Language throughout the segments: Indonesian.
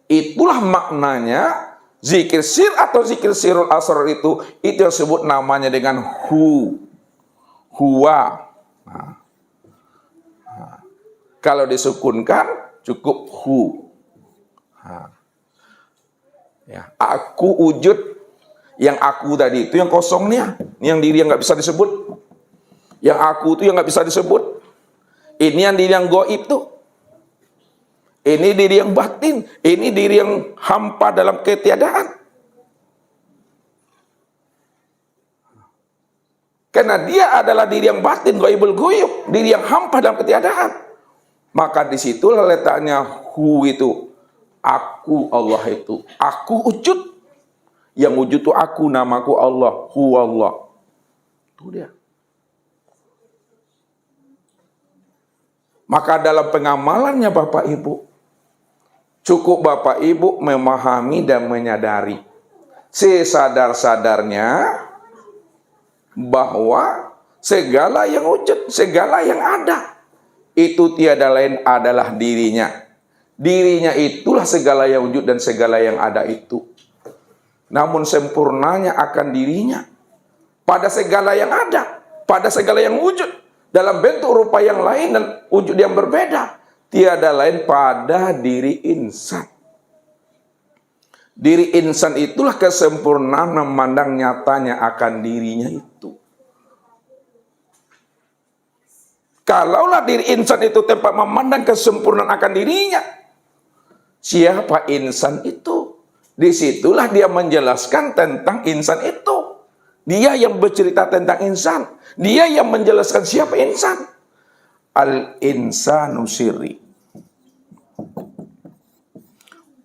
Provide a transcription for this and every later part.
Itulah maknanya zikir sir atau zikir sirul asrar itu yang disebut namanya dengan huwa. Nah, kalau disukunkan cukup hu. Nah, ya, aku wujud, yang aku tadi itu yang kosongnya, yang diri yang nggak bisa disebut. Yang aku itu yang nggak bisa disebut. Ini yang diri yang goib tuh. Ini diri yang batin, ini diri yang hampa dalam ketiadaan. Karena dia adalah diri yang batin, ghaibul ghuyub, diri yang hampa dalam ketiadaan. Maka disitulah letaknya hu itu. Aku Allah itu. Aku wujud. Yang wujud itu aku, namaku Allah. Hu Allah. Itu dia. Maka dalam pengamalannya Bapak Ibu, cukup Bapak Ibu memahami dan menyadari sesadar-sadarnya bahwa segala yang wujud, segala yang ada, itu tiada lain adalah dirinya. Dirinya itulah segala yang wujud dan segala yang ada itu. Namun sempurnanya akan dirinya pada segala yang ada, pada segala yang wujud, dalam bentuk rupa yang lain dan wujud yang berbeda, tiada lain pada diri insan. Diri insan itulah kesempurnaan memandang nyatanya akan dirinya itu. Kalaulah diri insan itu tempat memandang kesempurnaan akan dirinya, siapa insan itu? Disitulah dia menjelaskan tentang insan itu. Dia yang bercerita tentang insan. Dia yang menjelaskan siapa insan. Al-insanu sirri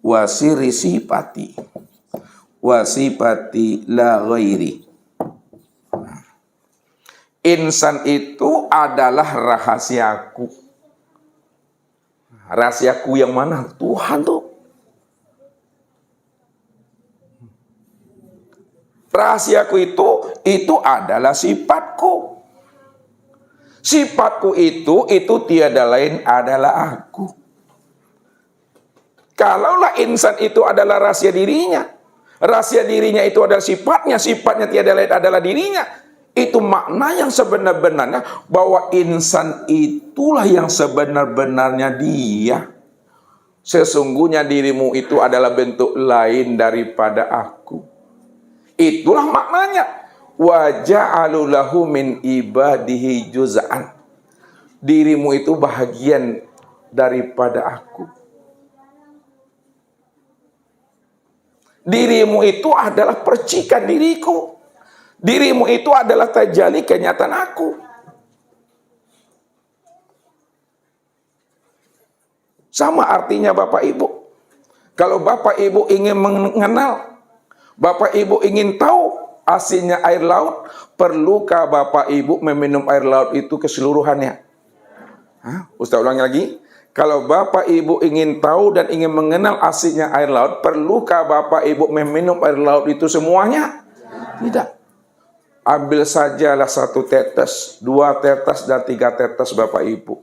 wa sirri sifati wa sifati la ghairi. Insan itu adalah rahasiaku. Rahasiaku yang mana? Tuhan tuh. Rahasiaku itu adalah sifatku. Sifatku itu tiada lain adalah aku. Kalaulah insan itu adalah rahasia dirinya itu adalah sifatnya tiada lain adalah dirinya, itu makna yang sebenar-benarnya bahwa insan itulah yang sebenar-benarnya dia. Sesungguhnya dirimu itu adalah bentuk lain daripada aku. Itulah maknanya. Wa ja'alu lahu min ibadihi juz'an. Dirimu itu bahagian daripada aku. Dirimu itu adalah percikan diriku. Dirimu itu adalah tajalli kenyataan aku. Sama artinya Bapak Ibu. Kalau Bapak Ibu ingin mengenal, Bapak Ibu ingin tahu asinnya air laut, perlukah Bapak Ibu meminum air laut itu keseluruhannya? Ustaz ulangi lagi. Kalau Bapak Ibu ingin tahu dan ingin mengenal asinnya air laut, perlukah Bapak Ibu meminum air laut itu semuanya? Tidak. Ambil sajalah 1 tetes, 2 tetes, dan 3 tetes Bapak Ibu.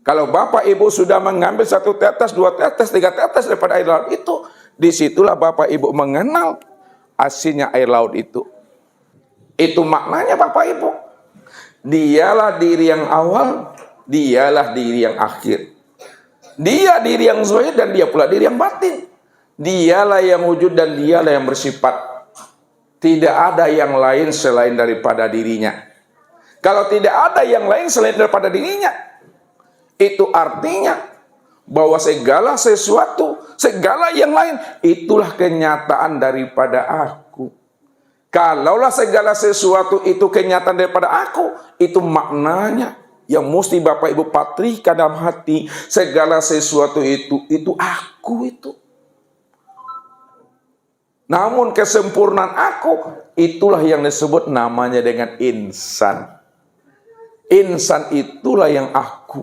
Kalau Bapak Ibu sudah mengambil 1 tetes, 2 tetes, 3 tetes daripada air laut itu, disitulah Bapak Ibu mengenal asinnya air laut itu. Itu maknanya Bapak Ibu. Dialah diri yang awal, dialah diri yang akhir. Dia diri yang zahir dan dia pula diri yang batin. Dialah yang wujud dan dialah yang bersifat. Tidak ada yang lain selain daripada dirinya. Kalau tidak ada yang lain selain daripada dirinya, itu artinya bahwa segala sesuatu, segala yang lain, itulah kenyataan daripada aku. Kalaulah segala sesuatu itu kenyataan daripada aku, itu maknanya yang mesti Bapak Ibu patrikan dalam hati. Segala sesuatu itu aku itu. Namun kesempurnaan aku, itulah yang disebut namanya dengan insan. Insan itulah yang aku.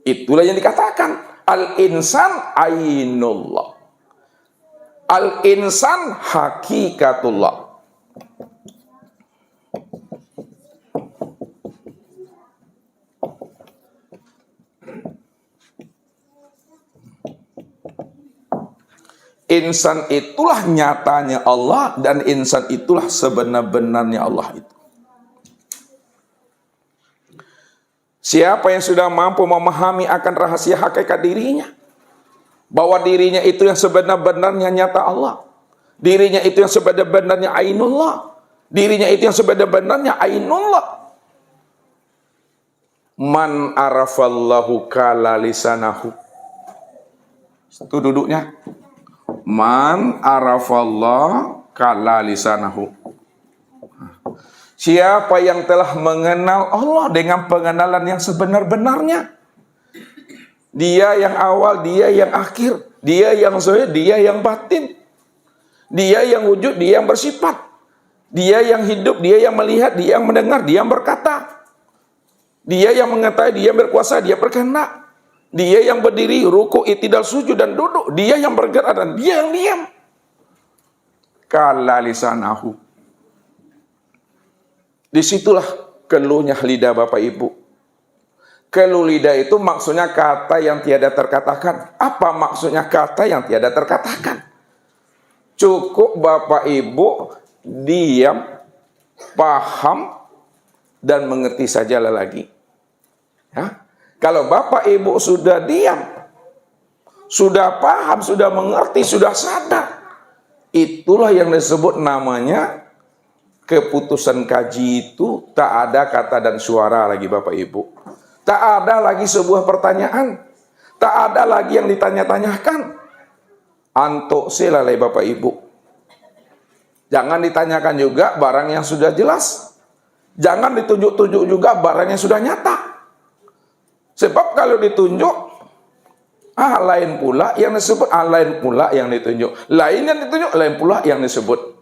Itulah yang dikatakan al-insan ainullah. Al-insan hakikatullah. Insan itulah nyatanya Allah, dan insan itulah sebenar-benarnya Allah itu. Siapa yang sudah mampu memahami akan rahasia hakikat dirinya, bahwa dirinya itu yang sebenar-benarnya nyata Allah, dirinya itu yang sebenar-benarnya ainullah, dirinya itu yang sebenar-benarnya ainullah. Man arafallahu kala lisanahu. Itu duduknya. Man arafallah kala lisanahu. Siapa yang telah mengenal Allah dengan pengenalan yang sebenar-benarnya. Dia yang awal, dia yang akhir, dia yang zahir, dia yang batin, dia yang wujud, dia yang bersifat, dia yang hidup, dia yang melihat, dia yang mendengar, dia yang berkata, dia yang mengetahui, dia yang berkuasa, dia berkehendak, dia yang berdiri, ruku, i'tidal, sujud dan duduk, dia yang bergerak dan dia yang diam. Kala lisanahu. Disitulah keluhnya lidah Bapak Ibu. Keluh lidah itu maksudnya kata yang tiada terkatakan. Apa maksudnya kata yang tiada terkatakan? Cukup Bapak Ibu diam, paham, dan mengerti sajalah lagi. Ya? Kalau Bapak Ibu sudah diam, sudah paham, sudah mengerti, sudah sadar, itulah yang disebut namanya keputusan kaji itu. Tak ada kata dan suara lagi Bapak Ibu. Tak ada lagi sebuah pertanyaan. Tak ada lagi yang ditanya-tanyakan. Antuk silalai Bapak Ibu. Jangan ditanyakan juga barang yang sudah jelas. Jangan ditunjuk-tunjuk juga barang yang sudah nyata. Sebab kalau ditunjuk, lain pula yang disebut, lain pula yang ditunjuk. Lain yang ditunjuk, lain pula yang disebut.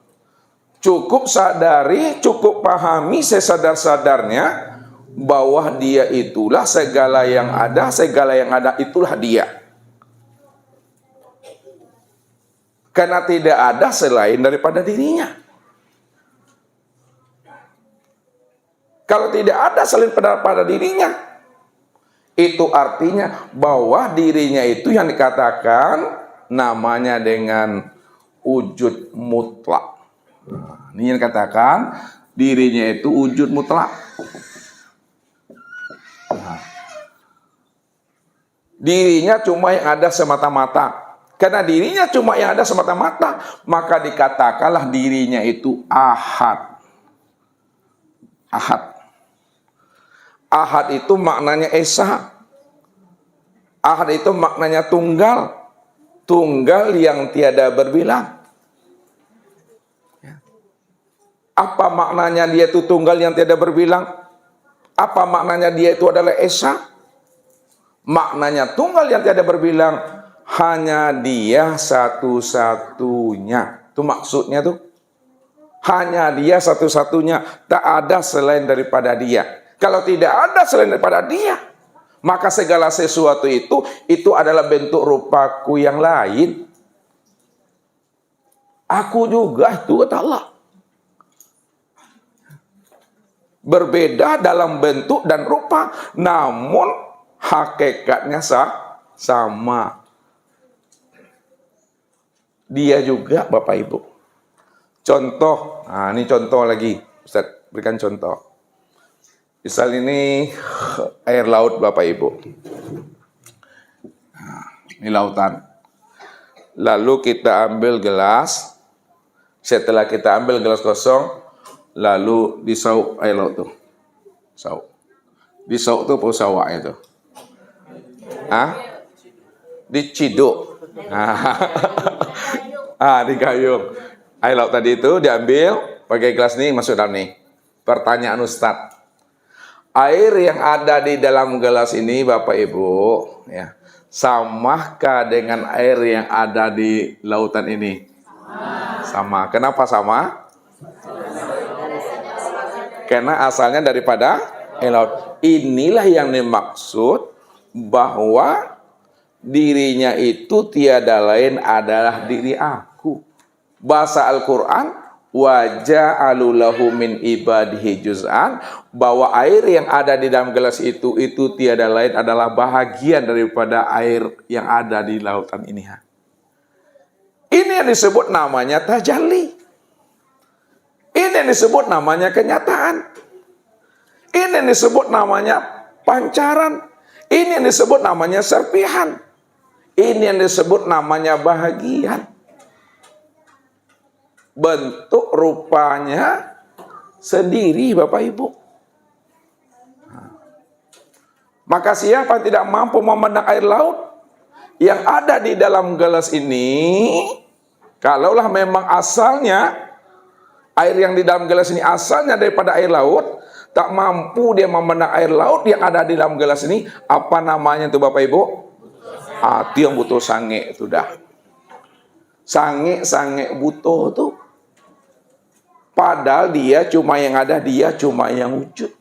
Cukup sadari, cukup pahami sesadar-sadarnya bahwa dia itulah segala yang ada itulah dia. Karena tidak ada selain daripada dirinya. Kalau tidak ada selain daripada dirinya, itu artinya bahwa dirinya itu yang dikatakan namanya dengan wujud mutlak. Ini yang katakan dirinya itu wujud mutlak. Dirinya cuma yang ada semata-mata. Karena dirinya cuma yang ada semata-mata, maka dikatakanlah dirinya itu ahad. Ahad. Ahad itu maknanya esa. Ahad itu maknanya tunggal. Tunggal yang tiada berbilang. Apa maknanya dia itu tunggal yang tiada berbilang? Apa maknanya dia itu adalah esa? Maknanya tunggal yang tiada berbilang, hanya dia satu-satunya. Itu maksudnya tuh. Hanya dia satu-satunya. Tak ada selain daripada dia. Kalau tidak ada selain daripada dia, maka segala sesuatu itu adalah bentuk rupaku yang lain. Aku juga itu kata Allah. Berbeda dalam bentuk dan rupa, namun hakikatnya sama. Dia juga Bapak Ibu. Contoh, ini contoh lagi, Ustaz berikan contoh. Misal ini air laut Bapak Ibu. Ini lautan. Lalu kita ambil gelas. Setelah kita ambil gelas kosong, lalu disauk air laut tuh. Sauk. Disauk tuh apa sawak itu? Diciduk. Digayung. Air laut tadi itu diambil pakai gelas nih, masuk dalam nih. Pertanyaan Ustadz. Air yang ada di dalam gelas ini Bapak Ibu, ya, samakah dengan air yang ada di lautan ini? Sama. Kenapa sama? Karena asalnya daripada air laut. Inilah yang dimaksud bahwa dirinya itu tiada lain adalah diri aku. Bahasa Al-Quran, wa ja'alu lahu min ibadihi juz'an, bahwa air yang ada di dalam gelas itu tiada lain adalah bahagian daripada air yang ada di lautan ini. Ini yang disebut namanya tajalli. Ini yang disebut namanya kenyataan. Ini yang disebut namanya pancaran. Ini yang disebut namanya serpihan. Ini yang disebut namanya bahagian. Bentuk rupanya sendiri, Bapak Ibu. Maka siapa yang tidak mampu memandang air laut yang ada di dalam gelas ini, kalaulah memang asalnya air yang di dalam gelas ini asalnya daripada air laut, tak mampu dia memandang air laut yang ada di dalam gelas ini, apa namanya itu Bapak Ibu? Itu yang butuh sange itu dah. Sange butuh tuh. Padahal dia cuma yang ada, dia cuma yang wujud.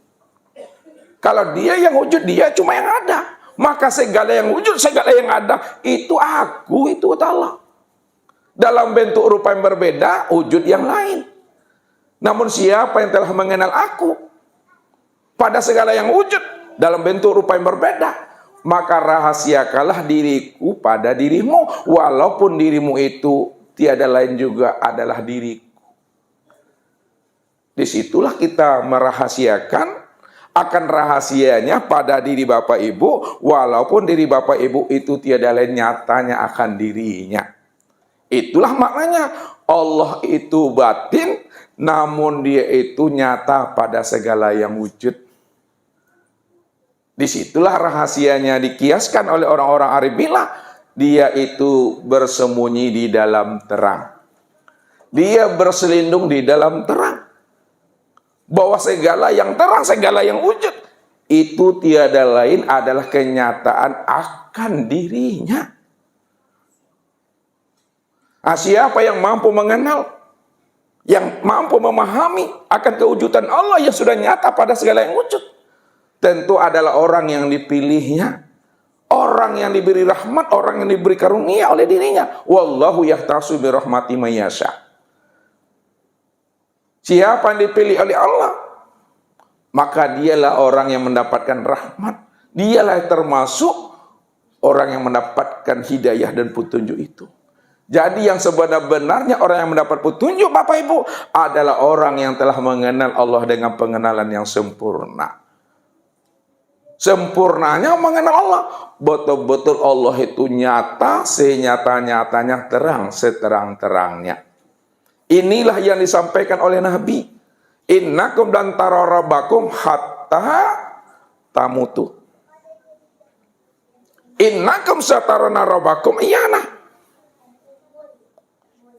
Kalau dia yang wujud, dia cuma yang ada. Maka segala yang wujud, segala yang ada, itu aku, itu Allah. Dalam bentuk rupa yang berbeda, wujud yang lain. Namun siapa yang telah mengenal aku pada segala yang wujud dalam bentuk rupa yang berbeda, maka rahasiakanlah diriku pada dirimu, walaupun dirimu itu tiada lain juga adalah diriku. Disitulah kita merahasiakan akan rahasianya pada diri Bapak Ibu, walaupun diri Bapak Ibu itu tiada lain nyatanya akan dirinya. Itulah maknanya Allah itu batin, namun dia itu nyata pada segala yang wujud. Disitulah rahasianya dikiaskan oleh orang-orang arif billah. Dia itu bersembunyi di dalam terang. Dia berselindung di dalam terang. Bahwa segala yang terang, segala yang wujud, itu tiada lain adalah kenyataan akan dirinya. Siapa yang mampu mengenal, yang mampu memahami akan kewujudan Allah yang sudah nyata pada segala yang wujud, tentu adalah orang yang dipilihnya, orang yang diberi rahmat, orang yang diberi karunia oleh dirinya. Wallahu yahtasu bi rahmati may yasha. Siapa yang dipilih oleh Allah, maka dialah orang yang mendapatkan rahmat. Dialah yang termasuk orang yang mendapatkan hidayah dan petunjuk itu. Jadi yang sebenar-benarnya orang yang mendapat petunjuk Bapak Ibu adalah orang yang telah mengenal Allah dengan pengenalan yang sempurna. Sempurnanya mengenal Allah. Betul-betul Allah itu nyata, senyata-nyatanya, terang, seterang-terangnya. Inilah yang disampaikan oleh Nabi. Innakum dan tararabakum hatta tamutu. Innakum satarana rabbakum iyana.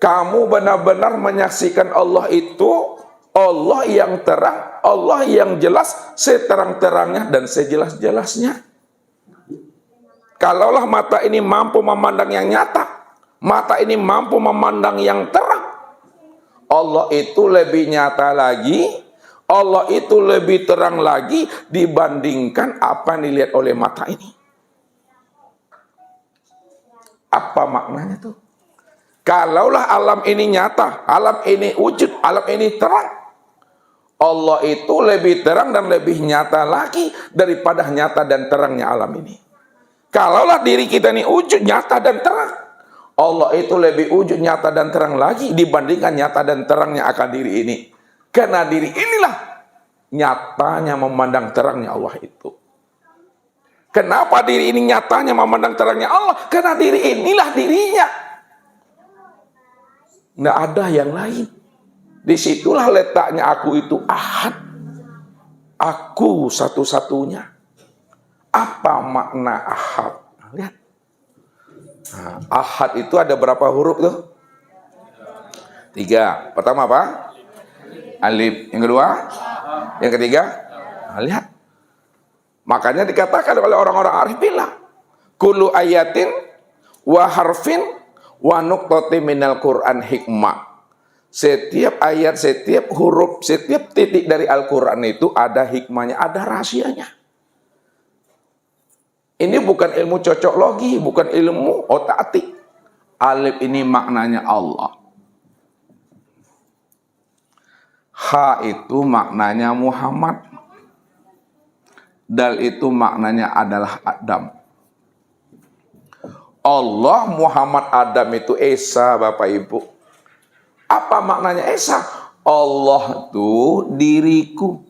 Kamu benar-benar menyaksikan Allah itu, Allah yang terang, Allah yang jelas, seterang-terangnya dan sejelas-jelasnya. Kalaulah mata ini mampu memandang yang nyata, mata ini mampu memandang yang terang, Allah itu lebih nyata lagi, Allah itu lebih terang lagi dibandingkan apa yang dilihat oleh mata ini. Apa maknanya tuh? Kalaulah alam ini nyata, alam ini wujud, alam ini terang, Allah itu lebih terang dan lebih nyata lagi daripada nyata dan terangnya alam ini. Kalaulah diri kita ini wujud, nyata dan terang, Allah itu lebih wujud, nyata dan terang lagi dibandingkan nyata dan terangnya akan diri ini. Karena diri inilah nyatanya memandang terangnya Allah itu. Kenapa diri ini nyatanya memandang terangnya Allah? Karena diri inilah dirinya. Nggak ada yang lain. Disitulah letaknya aku itu ahad. Aku satu-satunya. Apa makna ahad? Lihat. Nah, ahad itu ada berapa huruf tuh? 3. Pertama apa? Alif. Yang kedua? Yang ketiga? Nah, lihat. Makanya dikatakan oleh orang-orang arif billah, kullu ayatin wa harfin wa nuqtati minal Qur'an hikmah. Setiap ayat, setiap huruf, setiap titik dari Al-Quran itu ada hikmahnya, ada rahasianya. Ini bukan ilmu cocok logi, bukan ilmu otak-atik. Alif ini maknanya Allah. Ha itu maknanya Muhammad. Dal itu maknanya adalah Adam. Allah, Muhammad, Adam itu Esa, Bapak Ibu. Apa maknanya Esa? Allah itu diriku.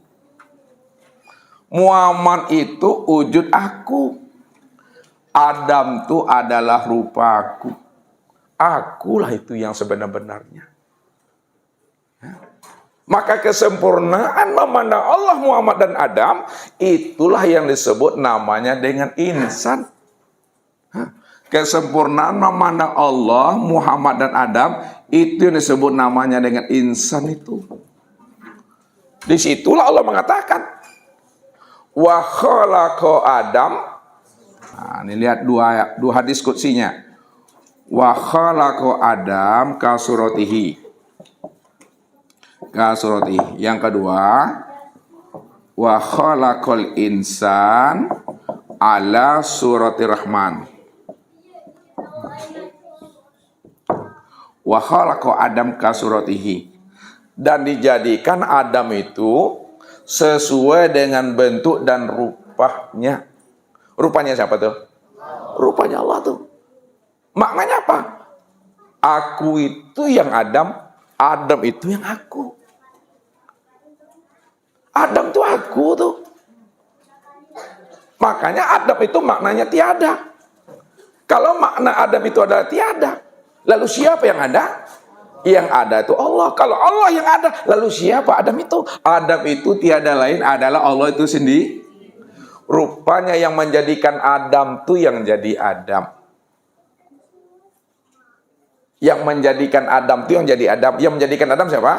Muhammad itu wujud aku. Adam itu adalah rupaku. Akulah itu yang sebenar-benarnya. Maka kesempurnaan memandang Allah, Muhammad, dan Adam, itulah yang disebut namanya dengan insan. Kesempurnaan memandang Allah, Muhammad, dan Adam, itu yang disebut namanya dengan insan itu. Disitulah Allah mengatakan, wa khalaqa Adam. Nah, ini lihat dua hadis kutsinya. Wa khalaqa Adam ka suratihi. Yang kedua, wa khalaqal insan ala surati rahman. Wa khalaqa Adam ka suratihi. Dan dijadikan Adam itu sesuai dengan bentuk dan rupanya. Rupanya siapa tuh? Rupanya Allah tuh. Maknanya apa? Aku itu yang Adam, Adam itu yang aku. Adam tuh aku tuh. Makanya Adam itu maknanya tiada. Kalau makna Adam itu adalah tiada, lalu siapa yang ada? Yang ada itu Allah. Kalau Allah yang ada, lalu siapa Adam itu? Adam itu tiada lain adalah Allah itu sendiri. Rupanya yang menjadikan Adam tuh yang jadi Adam. Yang menjadikan Adam tuh yang jadi Adam. Yang menjadikan Adam siapa?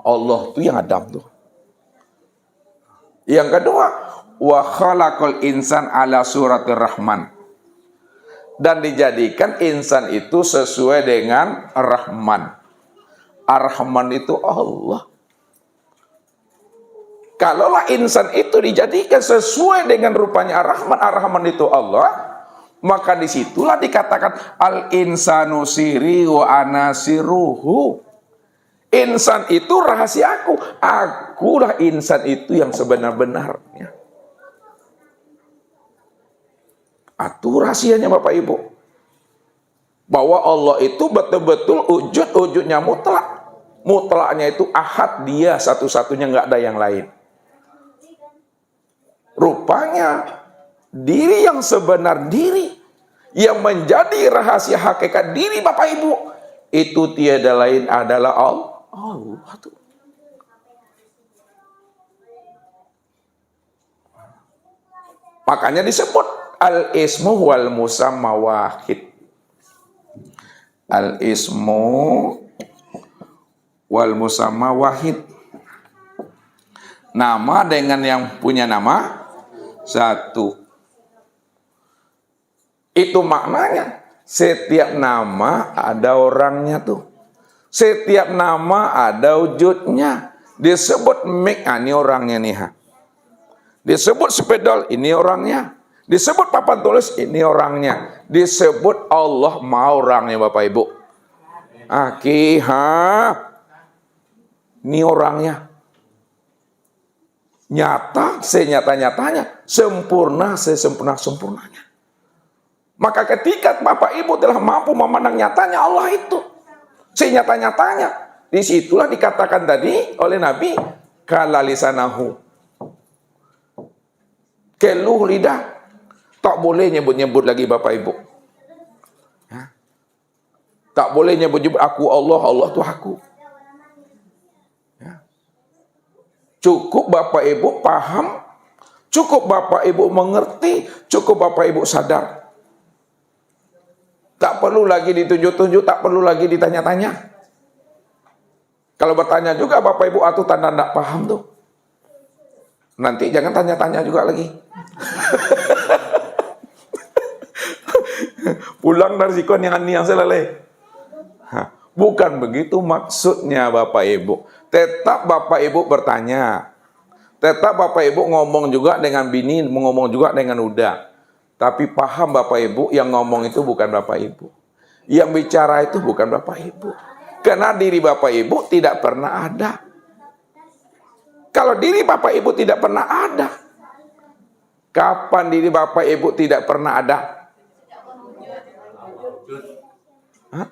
Allah tuh yang Adam tuh. Yang kedua, wa khalaqal insan ala suratir rahman. Dan dijadikan insan itu sesuai dengan Rahman. Ar-Rahman itu Allah. Kalaulah insan itu dijadikan sesuai dengan rupanya Ar-Rahman, Ar-Rahman itu Allah, maka disitulah dikatakan al-insanu siri wa anasiruhu. Insan itu rahasiaku. Akulah insan itu yang sebenar-benarnya. Itu rahasianya Bapak Ibu. Bahwa Allah itu betul-betul wujudnya mutlak. Mutlaknya itu ahad, dia satu-satunya, nggak ada yang lain. Rupanya diri yang sebenar diri, yang menjadi rahasia hakikat diri Bapak Ibu, itu tiada lain adalah Allah tuh. Makanya disebut al-ismu wal musamma wahid. Al-ismu wal musamma wahid. Nama dengan yang punya nama satu. Itu maknanya setiap nama ada orangnya tuh. Setiap nama ada wujudnya. Disebut mik, ini orangnya nih. Disebut spidol, ini orangnya. Disebut papan tulis, ini orangnya. Disebut Allah, mau orangnya Bapak Ibu. Ini orangnya. Nyata, senyata-nyatanya. Sempurna, sesempurna-sempurnanya. Maka ketika Bapak Ibu telah mampu memandang nyatanya Allah itu, senyata-nyatanya, disitulah dikatakan tadi oleh Nabi, kalalisanahu, keluh lidah, tak boleh nyebut-nyebut lagi Bapak Ibu. Tak boleh nyebut-nyebut aku Allah, Allah itu aku. Cukup Bapak Ibu paham, cukup Bapak Ibu mengerti, cukup Bapak Ibu sadar. Tak perlu lagi ditunjuk-tunjuk, tak perlu lagi ditanya-tanya. Kalau bertanya juga Bapak Ibu atau tanda tidak paham tuh. Nanti jangan tanya-tanya juga lagi. Pulang dari sikon yang selesai. Bukan begitu maksudnya Bapak Ibu. Tetap Bapak Ibu bertanya. Tetap Bapak Ibu ngomong juga dengan bini, ngomong juga dengan uda. Tapi paham Bapak Ibu, yang ngomong itu bukan Bapak Ibu. Yang bicara itu bukan Bapak Ibu. Karena diri Bapak Ibu tidak pernah ada. Kalau diri Bapak Ibu tidak pernah ada, kapan diri Bapak Ibu tidak pernah ada? Hah?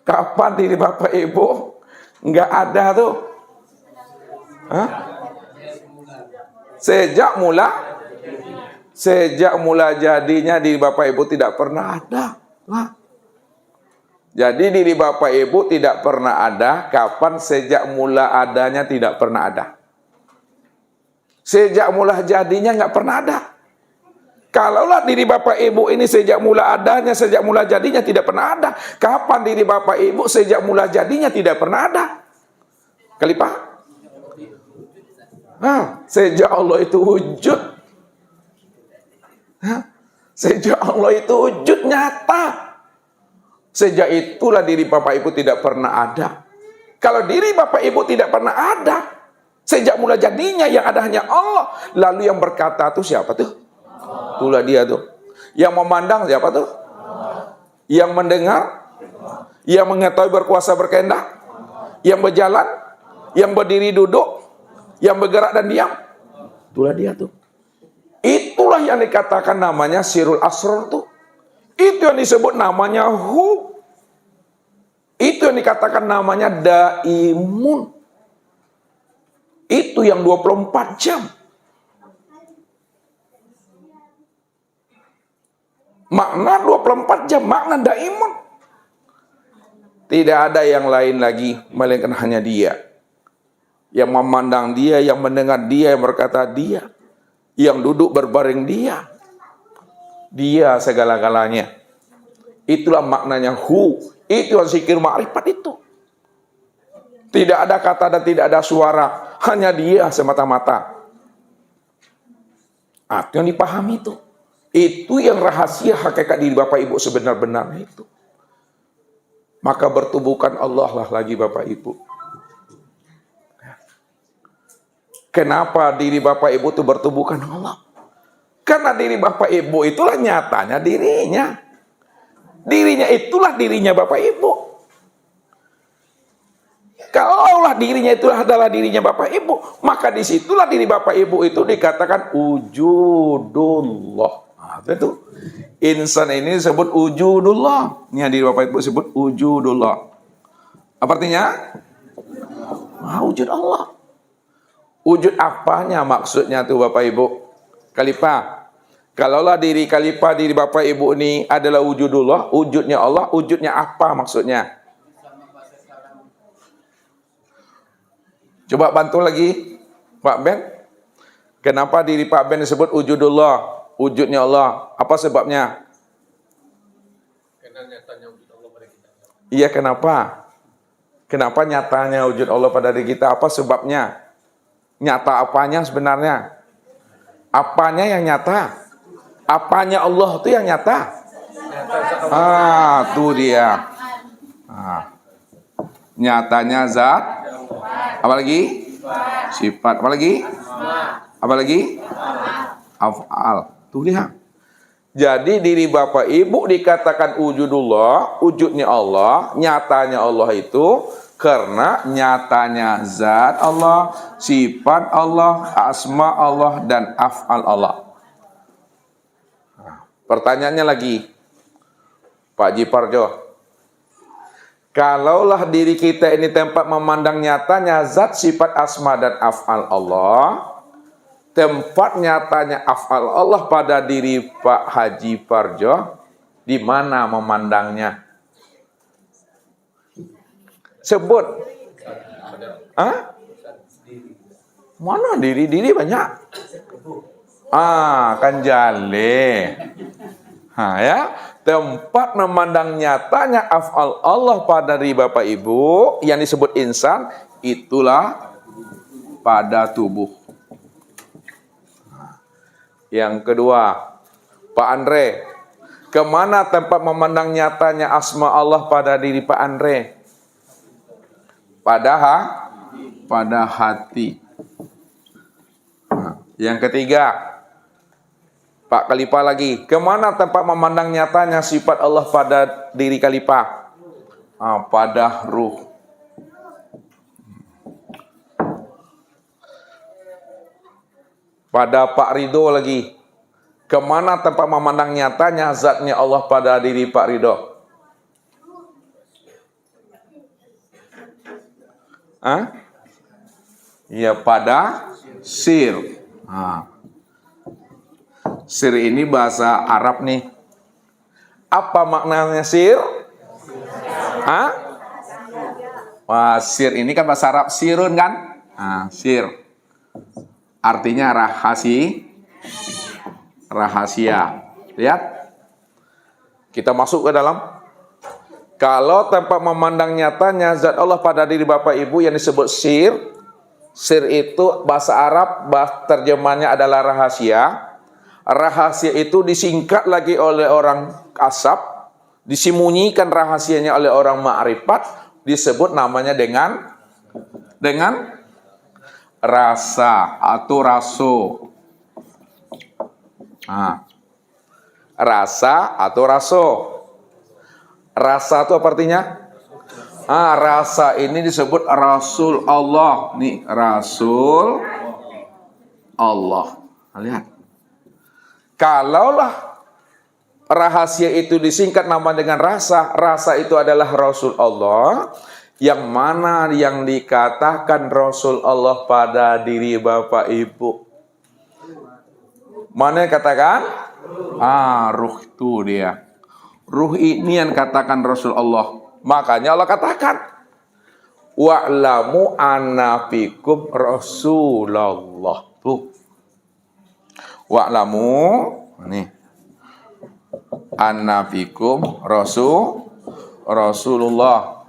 Kapan diri Bapak Ibu nggak ada tuh? Hah? Sejak mula jadinya diri Bapak Ibu tidak pernah ada. Hah? Jadi diri Bapak Ibu tidak pernah ada. Kapan? Sejak mula adanya tidak pernah ada. Sejak mula jadinya nggak pernah ada. Kalaulah diri Bapak Ibu ini sejak mula adanya, sejak mula jadinya tidak pernah ada. Kapan diri Bapak Ibu sejak mula jadinya tidak pernah ada? Kalipah? Sejak Allah itu wujud. Sejak Allah itu wujud nyata. Sejak itulah diri Bapak Ibu tidak pernah ada. Kalau diri Bapak Ibu tidak pernah ada, sejak mula jadinya yang ada hanya Allah. Lalu yang berkata itu siapa tuh? Itulah dia tuh. Yang memandang siapa tuh? Yang mendengar? Yang mengetahui berkuasa berkehendak? Yang berjalan? Yang berdiri duduk? Yang bergerak dan diam? Itulah dia tuh. Itulah yang dikatakan namanya Sirul Asrar tuh. Itu yang disebut namanya Hu. Itu yang dikatakan namanya Daimun. Itu yang 24 jam. Makna 24 jam, makna Daimun. Tidak ada yang lain lagi, melainkan hanya Dia. Yang memandang Dia, yang mendengar Dia, yang berkata Dia. Yang duduk berbaring Dia. Dia segala-galanya. Itulah maknanya Hu. Itu yang zikir ma'rifat itu. Tidak ada kata dan tidak ada suara. Hanya Dia semata-mata. Itu yang dipahami itu. Itu yang rahasia hakikat diri Bapak Ibu sebenar-benarnya itu. Maka bertubuhkan Allah lah lagi Bapak Ibu. Kenapa diri Bapak Ibu itu bertubuhkan Allah? Karena diri Bapak Ibu itulah nyatanya dirinya. Dirinya itulah dirinya Bapak Ibu. Kalaulah dirinya itulah adalah dirinya Bapak Ibu, maka disitulah diri Bapak Ibu itu dikatakan wujudullah. Itu insan ini disebut wujudullah. Ini diri Bapak Ibu disebut wujudullah. Apa artinya? Wujud Allah. Wujud apanya maksudnya tuh Bapak Ibu? Kalipah. Kalaulah diri kalipah diri Bapak Ibu ini adalah wujudullah, wujudnya Allah, wujudnya apa maksudnya? Coba bantu lagi Pak Ben. Kenapa diri Pak Ben disebut wujudullah, wujudnya Allah? Apa sebabnya? Karena nyatanya wujud Allah pada kita. Iya, kenapa? Kenapa nyatanya wujud Allah pada diri kita? Apa sebabnya? Nyata apanya sebenarnya? Apanya yang nyata? Apanya Allah itu yang nyata? Tuh dia. Nyatanya zat. Apa lagi? Sifat. Apa lagi? Apa lagi? Af'al. Tuh dia. Jadi diri Bapak Ibu dikatakan wujudullah, wujudnya Allah, nyatanya Allah itu karena nyatanya zat Allah, sifat Allah, asma Allah, dan af'al Allah. Pertanyaannya lagi, Pak Jiparjo. Kalaulah diri kita ini tempat memandang nyatanya zat, sifat, asma, dan af'al Allah, tempat nyatanya af'al Allah pada diri Pak Haji Parjo, di mana memandangnya? Sebut. Mana diri-diri banyak? Kan jale. Ya. Tempat memandang nyatanya af'al Allah pada diri Bapak Ibu yang disebut insan, itulah pada tubuh. Yang kedua, Pak Andre, kemana tempat memandang nyatanya asma Allah pada diri Pak Andre? Pada hati. Yang ketiga, Pak Kalipah lagi, kemana tempat memandang nyatanya sifat Allah pada diri Kalipah? Pada ruh. Pada Pak Ridho lagi, kemana tempat memandang nyatanya zatnya Allah pada diri Pak Ridho? Ah? Ya, pada sir. Sir ini bahasa Arab nih. Apa maknanya sir? Hah? Wah, sir ini kan bahasa Arab sirun kan? Sir. Artinya rahasia. Lihat. Kita masuk ke dalam. Kalau tanpa memandang nyatanya zat Allah pada diri Bapak Ibu yang disebut sir. Sir itu bahasa Arab, terjemahannya adalah rahasia. Rahasia itu disingkat lagi oleh orang kasab, disembunyikan rahasianya oleh orang ma'rifat, disebut namanya dengan rasa atau raso. Rasa atau raso. Rasa itu apa artinya? Rasa ini disebut Rasul Allah. Nih, Rasul Allah. Lihat. Kalaulah rahasia itu disingkat nama dengan rasa, rasa itu adalah Rasul Allah, yang mana yang dikatakan Rasul Allah pada diri Bapak Ibu. Mana yang katakan? Ruh itu dia. Ruh ini yang katakan Rasul Allah. Makanya Allah katakan, wa'lamu anna fikum Rasulullah. Tuh. Wa'lamu nih. Anna fikum Rasulullah.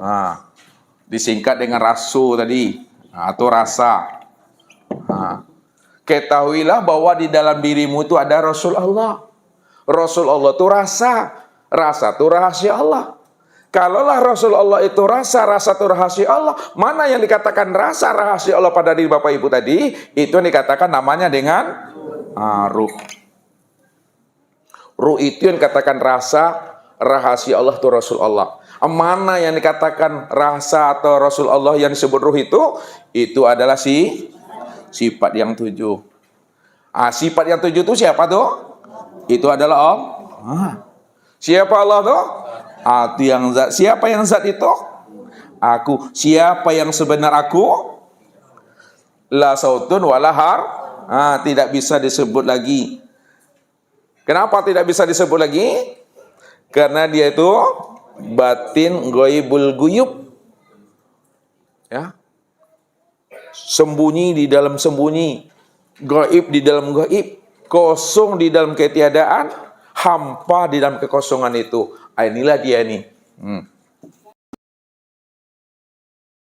Disingkat dengan rasul tadi, atau rasa. Ketahuilah bahwa di dalam dirimu itu ada Rasul Allah. Rasul Allah itu rasa. Rasa itu rahasia Allah. Kalaulah Rasul Allah itu rasa itu rahasia Allah, mana yang dikatakan rasa rahasia Allah pada diri Bapak Ibu tadi, itu yang dikatakan namanya dengan ruh. Ruh itu yang dikatakan rasa rahasia Allah itu Rasul Allah. Mana yang dikatakan rasa atau Rasul Allah yang disebut ruh itu adalah sifat yang 7. Sifat yang 7 itu siapa tuh? Itu adalah Allah. Siapa Allah tuh? Itu yang zat. Siapa yang zat itu? Aku. Siapa yang sebenar aku? La sautun wala har. Tidak bisa disebut lagi. Kenapa tidak bisa disebut lagi? Karena dia itu batin ghaibul guyub. Ya. Sembunyi di dalam sembunyi, gaib di dalam gaib, kosong di dalam ketiadaan, hampa di dalam kekosongan itu. Inilah dia nih.